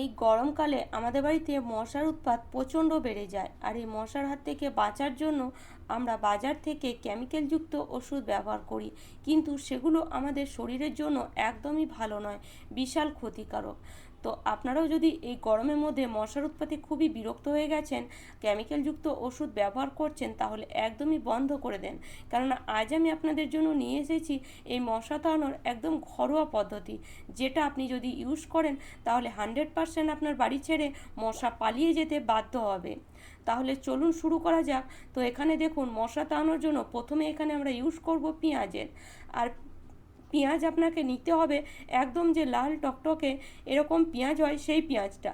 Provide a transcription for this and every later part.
এই গরমকালে আমাদের বাড়িতে মশার উৎপাত প্রচণ্ড বেড়ে যায়, আর এই মশার হাত থেকে বাঁচার জন্য আমরা বাজার থেকে কেমিক্যালযুক্ত ওষুধ ব্যবহার করি, কিন্তু সেগুলো আমাদের শরীরের জন্য একদমই ভালো নয়, বিশাল ক্ষতিকারক। তো আপনারাও যদি এই গরমের মধ্যে মশার উৎপাতে খুবই বিরক্ত হয়ে গেছেন, কেমিক্যালযুক্ত ওষুধ ব্যবহার করছেন, তাহলে একদমই বন্ধ করে দেন। কেননা আজ আমি আপনাদের জন্য নিয়ে এসেছি এই মশা তাড়ানোর একদম ঘরোয়া পদ্ধতি, যেটা আপনি যদি ইউজ করেন তাহলে 100% আপনার বাড়ি ছেড়ে মশা পালিয়ে যেতে বাধ্য হবে। তাহলে চলুন শুরু করা যাক। তো এখানে দেখুন, মশা তাড়ানোর জন্য প্রথমে এখানে আমরা ইউজ করব পেঁয়াজের। আর পেঁয়াজ আপনাকে নিতে হবে একদম যে লাল টকটকে এরকম পেঁয়াজ হয় সেই পেঁয়াজটা।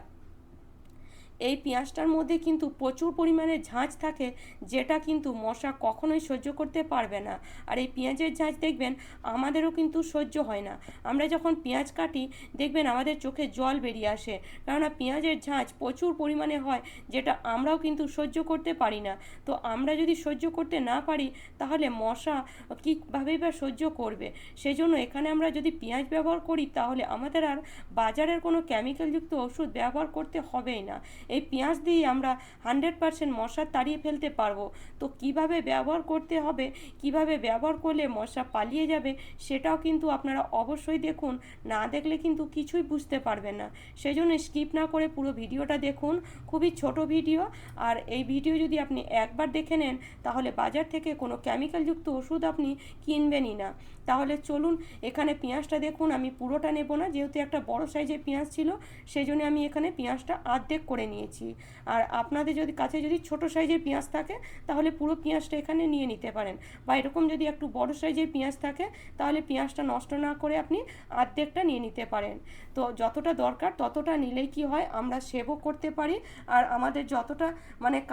এই পেঁয়াজটার মধ্যে কিন্তু প্রচুর পরিমাণে ঝাঁঝ থাকে, যেটা কিন্তু মশা কখনোই সহ্য করতে পারবে না। আর এই পেঁয়াজের ঝাঁঝ দেখবেন আমাদেরও কিন্তু সহ্য হয় না। আমরা যখন পেঁয়াজ কাটি দেখবেন আমাদের চোখে জল বেরিয়ে আসে, কেননা পেঁয়াজের ঝাঁঝ প্রচুর পরিমাণে হয়, যেটা আমরাও কিন্তু সহ্য করতে পারি না। তো আমরা যদি সহ্য করতে না পারি তাহলে মশা কীভাবেই বা সহ্য করবে। সেই জন্য এখানে আমরা যদি পেঁয়াজ ব্যবহার করি তাহলে আমাদের আর বাজারের কোনো কেমিক্যালযুক্ত ওষুধ ব্যবহার করতে হবেই না। এই পেঁয়াজ দিয়েই আমরা 100% মশা তাড়িয়ে ফেলতে পারবো। তো কিভাবে ব্যবহার করতে হবে, কিভাবে ব্যবহার করলে মশা পালিয়ে যাবে, সেটাও কিন্তু আপনারা অবশ্যই দেখুন। না দেখলে কিন্তু কিছুই বুঝতে পারবেন না। সেই জন্য স্কিপ না করে পুরো ভিডিওটা দেখুন, খুবই ছোট ভিডিও। আর এই ভিডিও যদি আপনি একবার দেখে নেন তাহলে বাজার থেকে কোনো কেমিক্যালযুক্ত ওষুধ আপনি কিনবেনই না। তাহলে চলুন, এখানে পেঁয়াজটা দেখুন, আমি পুরোটা নেব না, যেহেতু একটা বড় সাইজের পেঁয়াজ ছিল সেই জন্য আমি এখানে পেঁয়াজটা অর্ধেক করে নিয়েছি। আর আপনাদের যদি কাছে যদি ছোট সাইজের পেঁয়াজ থাকে তাহলে পুরো পেঁয়াজটা এখানে নিয়ে নিতে পারেন, বা এরকম যদি একটু বড় সাইজের পেঁয়াজ থাকে তাহলে পেঁয়াজটা নষ্ট না করে আপনি অর্ধেকটা নিয়ে নিতে পারেন। তো যতটা দরকার ততটা নিলেই কি হয়, আমরা সেভও করতে পারি, আর আমাদের যতটা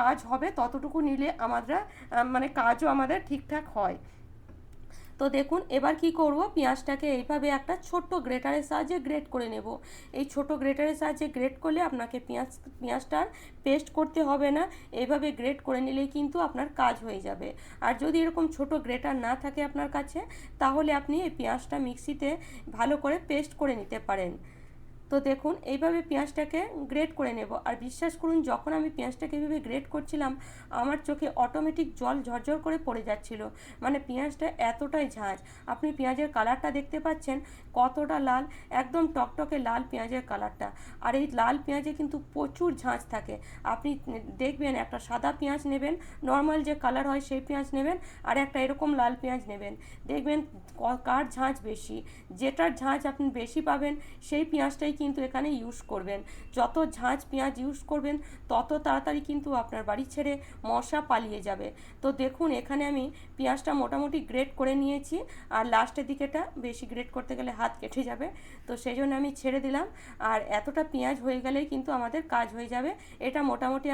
কাজ হবে ততটুকু নিলে আমরা কাজও আমাদের ঠিকঠাক হয়। তো দেখুন, এবার কি করব, পেঁয়াজটাকে এইভাবে একটা ছোট্ট গ্রেটারের সাহায্যে গ্রেট করে নেব। এই ছোট গ্রেটারের সাহায্যে গ্রেট করলে আপনাকে পেঁয়াজটার পেস্ট করতে হবে না। এইভাবে গ্রেট করে নিলেই কিন্তু আপনার কাজ হয়ে যাবে। আর যদি এরকম ছোট গ্রেটার না থাকে আপনার কাছে, তাহলে আপনি এই পেঁয়াজটা মিক্সিতে ভালো করে পেস্ট করে নিতে পারেন। তো দেখুন, এইভাবে পেঁয়াজটাকে গ্রেট করে নেব। আর বিশ্বাস করুন, যখন আমি পেঁয়াজটাকে এইভাবে গ্রেট করছিলাম আমার চোখে অটোমেটিক জল ঝরঝর করে পড়ে যাচ্ছিল, পেঁয়াজটা এতটাই ঝাঁঝ। আপনি পেঁয়াজের কালারটা দেখতে পাচ্ছেন কতটা লাল, একদম টকটকে লাল পেঁয়াজের কালারটা। আর এই লাল পেঁয়াজে কিন্তু প্রচুর ঝাঁঝ থাকে। আপনি দেখবেন, একটা সাদা পেঁয়াজ নেবেন, নর্মাল যে কালার হয় সেই পেঁয়াজ নেবেন, আর একটা এরকম লাল পেঁয়াজ নেবেন, দেখবেন কার ঝাঁঝ বেশি। যেটার ঝাঁঝ আপনি বেশি পাবেন সেই পেঁয়াজটাই কিন্তু এখানে ইউজ করবেন। যত ঝাঁঝ পেঁয়াজ ইউজ করবেন তত তাড়াতাড়ি কিন্তু আপনার বাড়ি ছেড়ে মশা পালিয়ে যাবে। তো দেখুন, এখানে আমি পেঁয়াজটা মোটামুটি গ্রেট করে নিয়েছি, আর লাস্টের দিকেটা বেশি গ্রেট করতে গেলে হাত কেটে যাবে, তো সেই জন্য আমি ছেড়ে দিলাম। আর এতটা পেঁয়াজ হয়ে গেলেই কিন্তু আমাদের কাজ হয়ে যাবে। এটা মোটামুটি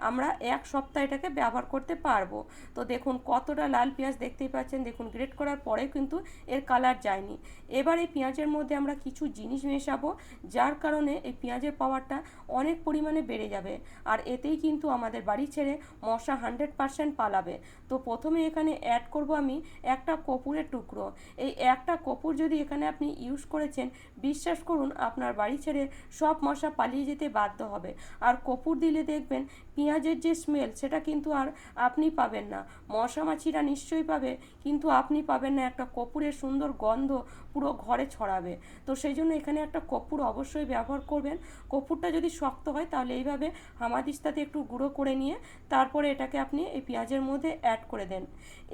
আমরা 1 সপ্তাহ এটাকে ব্যবহার করতে পারবো। তো দেখুন কতটা লাল পেঁয়াজ দেখতেই পাচ্ছেন, দেখুন গ্রেট করার পরে কিন্তু এর কালার যায়নি। এবার এই পেঁয়াজের মধ্যে আমরা কিছু জিনিস মেশাবো, যার কারণে এই পেঁয়াজের পাওয়ারটা অনেক পরিমাণে বেড়ে যাবে, আর এতেই কিন্তু আমাদের বাড়ি ছেড়ে মশা 100% পালাবে। তো প্রথমে এখানে অ্যাড করব আমি একটা কর্পূরের টুকরো। এই একটা কর্পূর যদি এখানে আপনি ইউজ করেছেন, বিশ্বাস করুন আপনার বাড়ি ছেড়ে সব মশা পালিয়ে যেতে বাধ্য হবে। আর কর্পূর দিলে দেখবেন পেঁয়াজের যে স্মেল সেটা কিন্তু আর আপনি পাবেন না, মশা মাছিরা নিশ্চয়ই পাবে, কিন্তু আপনি পাবেন না। একটা কর্পূরের সুন্দর গন্ধ পুরো ঘরে ছড়াবে। তো সেই জন্য এখানে একটা কর্পূর অবশ্যই ব্যবহার করবেন। কর্পূরটা যদি শক্ত হয় তাহলে এইভাবে হামাদিস্তাতে একটু গুঁড়ো করে নিয়ে তারপরে এটাকে আপনি এই পেঁয়াজের মধ্যে অ্যাড করে দেন।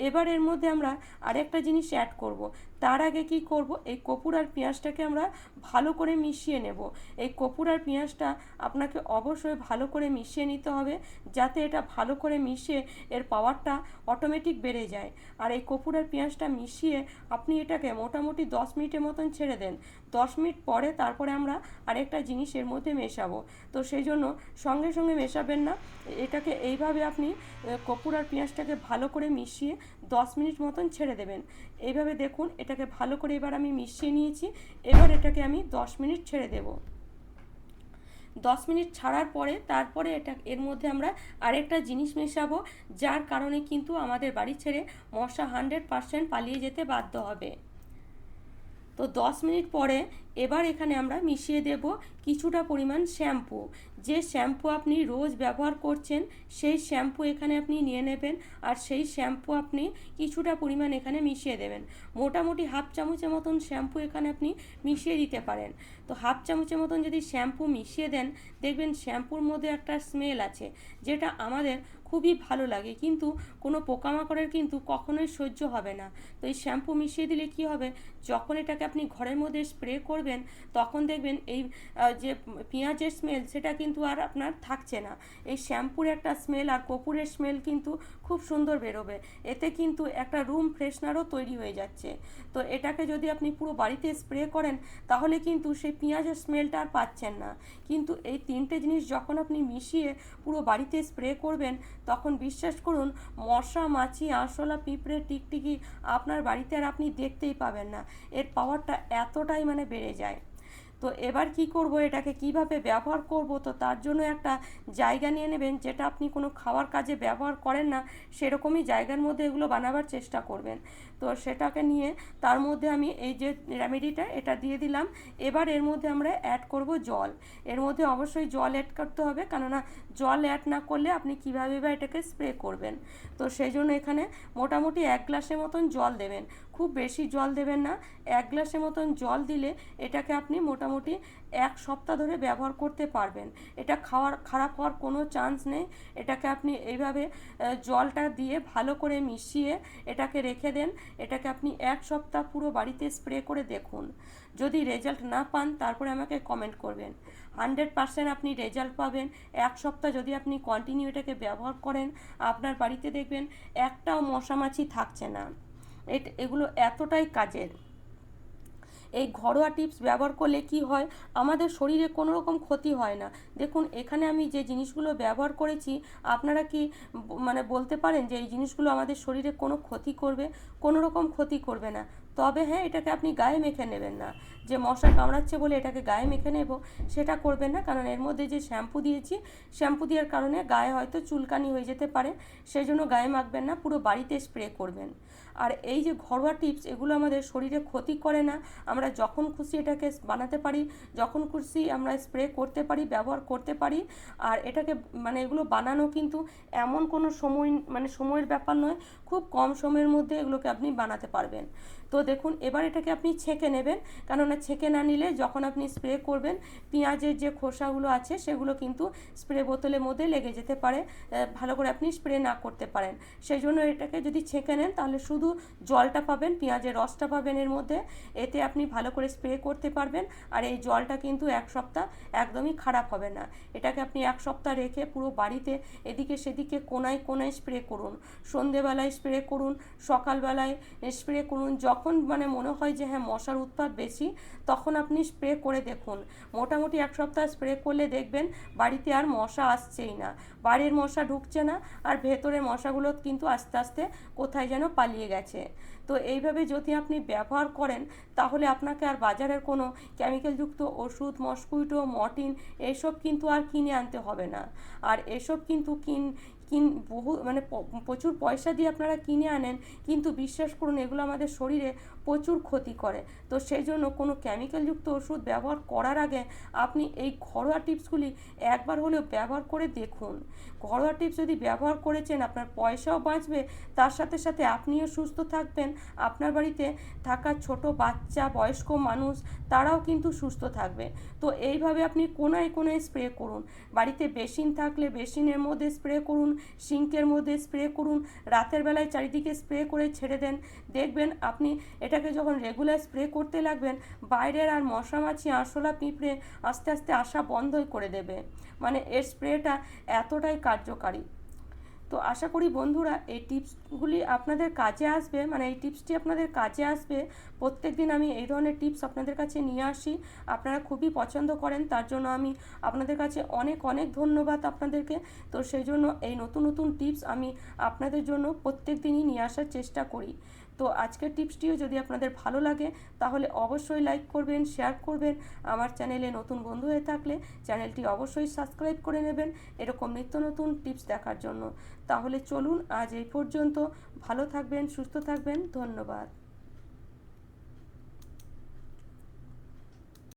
এবার এর মধ্যে আমরা আরেকটা জিনিস অ্যাড করব। তার আগে কি করব, এই কর্পূর আর পেঁয়াজটাকে আমরা ভালো করে মিশিয়ে নেব। এই কর্পূর আর পেঁয়াজটা আপনাকে অবশ্যই ভালো করে মিশিয়ে নিতে হবে, যাতে এটা ভালো করে মিশে এর পাওয়ারটা অটোমেটিক বেড়ে যায়। আর এই কর্পূর আর পেঁয়াজটা মিশিয়ে আপনি এটাকে মোটামুটি 10 মিনিটের মতন ছেড়ে দেন। 10 মিনিট পরে তারপরে আমরা আরেকটা জিনিস এর মধ্যে মেশাবো। তো সেই জন্য সঙ্গে সঙ্গে মেশাবেন না, এটাকে এইভাবে আপনি কর্পূর আর পেঁয়াজটাকে ভালো করে মিশিয়ে 10 মিনিট মতন ছেড়ে দেবেন। এইভাবে দেখুন, এটাকে ভালো করে এবার আমি মিশিয়ে নিয়েছি। এবার এটাকে আমি 10 মিনিট ছেড়ে দেব। 10 মিনিট ছাড়ার পরে তারপরে এর মধ্যে আমরা আরেকটা জিনিস মেশাবো, যার কারণে কিন্তু আমাদের বাড়ি ছেড়ে মশা 100% পালিয়ে যেতে বাধ্য হবে। তো 10 মিনিট পরে এবার এখানে আমরা মিশিয়ে দেব কিছুটা পরিমাণ শ্যাম্পু। যে শ্যাম্পু আপনি রোজ ব্যবহার করছেন সেই শ্যাম্পু এখানে আপনি নিয়ে নেবেন, আর সেই শ্যাম্পু আপনি কিছুটা পরিমাণ এখানে মিশিয়ে দেবেন। মোটামুটি হাফ চামচের মতন শ্যাম্পু এখানে আপনি মিশিয়ে দিতে পারেন। তো হাফ চামচের মতন যদি শ্যাম্পু মিশিয়ে দেন, দেখবেন শ্যাম্পুর মধ্যে একটা স্মেল আছে যেটা আমাদের খুবই ভালো লাগে, কিন্তু কোনো পোকামাকড়ের কিন্তু কখনোই সহ্য হবে না। তো এই শ্যাম্পু মিশিয়ে দিলে কি হবে, যখন এটাকে আপনি ঘরের মধ্যে স্প্রে করবেন তখন দেখবেন এই যে পেঁয়াজের স্মেল সেটা কিন্তু আর আপনার থাকছে না। এই শ্যাম্পুর একটা স্মেল আর কর্পূরের স্মেল কিন্তু খুব সুন্দর বেরোবে। এতে কিন্তু একটা রুম ফ্রেশনারও তৈরি হয়ে যাচ্ছে। তো এটাকে যদি আপনি পুরো বাড়িতে স্প্রে করেন তাহলে কিন্তু সেই পেঁয়াজের স্মেলটা আর পাচ্ছেন না। কিন্তু এই তিনটে জিনিস যখন আপনি মিশিয়ে পুরো বাড়িতে স্প্রে করবেন তখন বিশ্বাস করুন, মশা, মাছি, আরশোলা, পিঁপড়ে, টিকটিকি আপনার বাড়িতে আর আপনি দেখতেই পাবেন না। এর পাওয়ারটা এতটাই মানে বেড়ে যায়। তো এবার কি করব, এটাকে কিভাবে ব্যবহার করব, তো তার জন্য একটা জায়গা নিয়ে নেবেন যেটা আপনি কোনো খাওয়ার কাজে ব্যবহার করেন না, সেরকমই জায়গার মধ্যে এগুলো বানাবার চেষ্টা করবেন। তো সেটাকে নিয়ে তার মধ্যে আমি এই যে রেমেডিটা এটা দিয়ে দিলাম। এবার এর মধ্যে আমরা অ্যাড করব জল। এর মধ্যে অবশ্যই জল অ্যাড করতে হবে, কেননা জল অ্যাড না করলে আপনি কীভাবে বা এটাকে স্প্রে করবেন। তো সেই জন্য এখানে মোটামুটি 1 গ্লাসের মতন জল দেবেন, খুব বেশি জল দেবেন না। 1 গ্লাসের মতন জল দিলে এটাকে আপনি মোটামুটি 1 সপ্তাহ ধরে ব্যবহার করতে পারবেন। এটা খারাপ হওয়ার কোনো চান্স নেই। এটাকে আপনি এইভাবে জলটা দিয়ে ভালো করে মিশিয়ে এটাকে রেখে দেন। এটাকে আপনি 1 সপ্তাহ পুরো বাড়িতে স্প্রে করে দেখুন। যদি রেজাল্ট না পান তারপরে আমাকে কমেন্ট করবেন। 100% আপনি রেজাল্ট পাবেন। 1 সপ্তাহ যদি আপনি কন্টিনিউ এটাকে ব্যবহার করেন, আপনার বাড়িতে দেখবেন একটাও মশামাছি থাকছে না। এগুলো এতটাই কাজের। এই ঘরোয়া টিপস ব্যবহার করলে কি হয়, আমাদের শরীরে কোনো রকম ক্ষতি হয় না। দেখুন এখানে আমি যে জিনিসগুলো ব্যবহার করেছি, আপনারা কি মানে বলতে পারেন যে এই জিনিসগুলো আমাদের শরীরে কোনো ক্ষতি করবে? কোনো রকম ক্ষতি করবে না। তবে হ্যাঁ, এটাকে আপনি গায়ে মেখে নেবেন না, যে মশা কামড়াচ্ছে বলে এটাকে গায়ে মেখে নেব সেটা করবেন না। কারণ এর মধ্যে যে শ্যাম্পু দিয়েছি, শ্যাম্পু দেওয়ার কারণে গায়ে হয়তো চুলকানি হয়ে যেতে পারে, সেই জন্য গায়ে মাখবেন না, পুরো বাড়িতে স্প্রে করবেন। আর এই যে ঘরোয়া টিপস, এগুলো আমাদের শরীরে ক্ষতি করে না। আমরা যখন খুশি এটাকে বানাতে পারি, যখন খুশি আমরা স্প্রে করতে পারি, ব্যবহার করতে পারি। আর এটাকে মানে এগুলো বানানো কিন্তু এমন কোনো সময় মানে সময়ের ব্যাপার নয়, খুব কম সময়ের মধ্যে এগুলোকে আপনি বানাতে পারবেন। তো দেখুন এবার এটাকে আপনি ছেঁকে নেবেন, কেননা ছেঁকে না নিলে যখন আপনি স্প্রে করবেন পেঁয়াজের যে খোসাগুলো আছে সেগুলো কিন্তু স্প্রে বোতলের মধ্যে লেগে যেতে পারে, ভালো করে আপনি স্প্রে না করতে পারেন। সেই জন্য এটাকে যদি ছেঁকে নেন তাহলে শুধু জলটা পাবেন, পেঁয়াজের রসটা পাবেন এর মধ্যে, এতে আপনি ভালো করে স্প্রে করতে পারবেন। আর এই জলটা কিন্তু 1 সপ্তাহ একদমই খারাপ হবে না। এটাকে আপনি 1 সপ্তাহ রেখে পুরো বাড়িতে এদিকে সেদিকে কোনায় কোনায় স্প্রে করুন। সন্ধেবেলায় স্প্রে করুন, সকালবেলায় স্প্রে করুন। যখন মানে মনে হয় যে হ্যাঁ মশার উৎপাত বেশি, তখন আপনি স্প্রে করে দেখুন। মোটামুটি 1 সপ্তাহ স্প্রে করলে দেখবেন বাড়িতে আর মশা আসছেই না, বাইরের মশা ঢুকছে না, আর ভেতরের মশাগুলো কিন্তু আস্তে আস্তে কোথায় যেন পালিয়ে গেছে। তো এইভাবে যদি আপনি ব্যবহার করেন তাহলে আপনাকে আর বাজারের কোনো কেমিক্যালযুক্ত ওষুধ, মসকুইটো, মর্টিন এইসব কিন্তু আর কিনে আনতে হবে না। আর এসব কিন্তু বহু মানে প্রচুর পয়সা দিয়ে আপনারা কিনে আনেন, কিন্তু বিশ্বাস করুন এগুলো আমাদের শরীরে প্রচুর ক্ষতি করে। তো সেই জন্য কোনো কেমিক্যালযুক্ত ওষুধ ব্যবহার করার আগে আপনি এই ঘরোয়া টিপসগুলি একবার হলেও ব্যবহার করে দেখুন। ঘরোয়া টিপস যদি ব্যবহার করেছেন, আপনার পয়সাও বাঁচবে, তার সাথে সাথে আপনিও সুস্থ থাকবেন, আপনার বাড়িতে থাকা ছোট বাচ্চা, বয়স্ক মানুষ তারাও কিন্তু সুস্থ থাকবে। তো এইভাবে আপনি কোনায় কোনায় স্প্রে করুন। বাড়িতে বেসিন থাকলে বেসিনের মধ্যে স্প্রে করুন, সিঙ্কের মধ্যে স্প্রে করুন, রাতের বেলায় চারিদিকে স্প্রে করে ছেড়ে দেন। দেখবেন আপনি এটাকে যখন রেগুলার স্প্রে করতে লাগবেন, বাইরের আর মশা, মাছি, আরশোলা, পিঁপড়ে আস্তে আস্তে আসা বন্ধই করে দেবে। মানে এর স্প্রেটা এতটাই কার্যকারী। তো আশা করি বন্ধুরা এই টিপসগুলি আপনাদের কাজে আসবে, মানে এই টিপসটি আপনাদের কাজে আসবে। প্রত্যেক দিন আমি এই ধরনের টিপস আপনাদের কাছে নিয়ে আসি, আপনারা খুবই পছন্দ করেন, তার জন্য আমি আপনাদের কাছে অনেক অনেক ধন্যবাদ আপনাদেরকে। তো সেই জন্য এই নতুন নতুন টিপস আমি আপনাদের জন্য প্রত্যেক দিনই নিয়ে আসার চেষ্টা করি। তো আজকের টিপসটিও যদি আপনাদের ভালো লাগে তাহলে অবশ্যই লাইক করবেন, শেয়ার করবেন। আমার চ্যানেলে নতুন বন্ধু হয়ে থাকলে চ্যানেলটি অবশ্যই সাবস্ক্রাইব করে নেবেন এরকম নিত্য নতুন টিপস দেখার জন্য। তাহলে চলুন আজ এই পর্যন্ত। ভালো থাকবেন, সুস্থ থাকবেন, ধন্যবাদ।